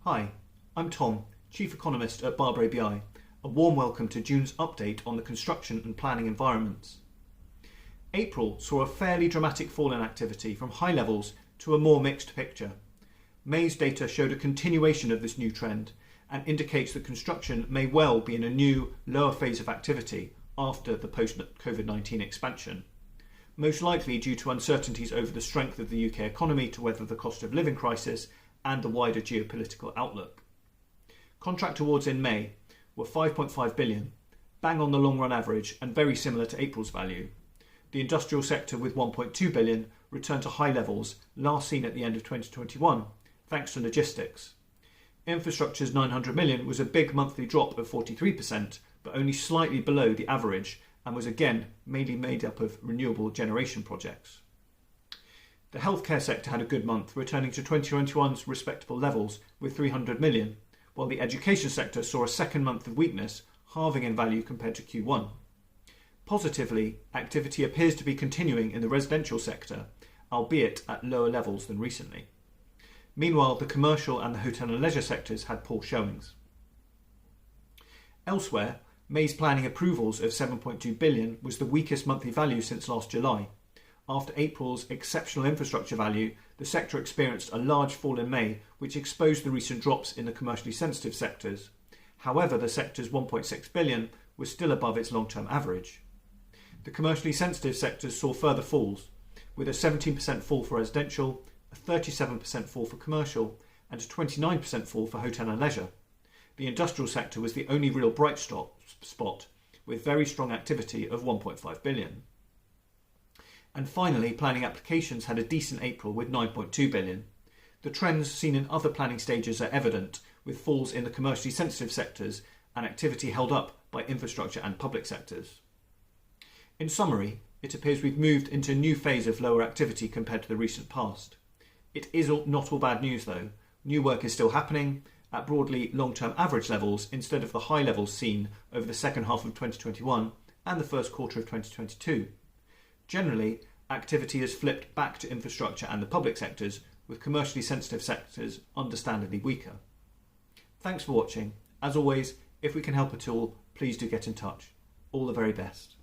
Hi, I'm Tom, Chief Economist at Barber ABI. A warm welcome to June's update on the construction and planning environments. April saw a fairly dramatic fall in activity from high levels to a more mixed picture. May's data showed a continuation of this new trend and indicates that construction may well be in a new, lower phase of activity after the post-COVID-19 expansion, most likely due to uncertainties over the strength of the UK economy to weather the cost of living crisis and the wider geopolitical outlook. Contract awards in May were 5.5 billion, bang on the long-run average and very similar to April's value. The industrial sector with 1.2 billion returned to high levels last seen at the end of 2021, thanks to logistics. Infrastructure's 900 million was a big monthly drop of 43%, but only slightly below the average and was again mainly made up of renewable generation projects. The healthcare sector had a good month, returning to 2021's respectable levels with 300 million, while the education sector saw a second month of weakness, halving in value compared to Q1. Positively, activity appears to be continuing in the residential sector, albeit at lower levels than recently. Meanwhile, the commercial and the hotel and leisure sectors had poor showings. Elsewhere, May's planning approvals of 7.2 billion was the weakest monthly value since last July. After April's exceptional infrastructure value, the sector experienced a large fall in May, which exposed the recent drops in the commercially sensitive sectors. However, the sector's 1.6 billion was still above its long-term average. The commercially sensitive sectors saw further falls, with a 17% fall for residential, a 37% fall for commercial, and a 29% fall for hotel and leisure. The industrial sector was the only real bright spot, with very strong activity of 1.5 billion. And finally, planning applications had a decent April with 9.2 billion. The trends seen in other planning stages are evident, with falls in the commercially sensitive sectors and activity held up by infrastructure and public sectors. In summary, it appears we've moved into a new phase of lower activity compared to the recent past. It is not all bad news though. New work is still happening at broadly long-term average levels instead of the high levels seen over the second half of 2021 and the first quarter of 2022. Generally, activity has flipped back to infrastructure and the public sectors, with commercially sensitive sectors understandably weaker. Thanks for watching. As always, if we can help at all, please do get in touch. All the very best.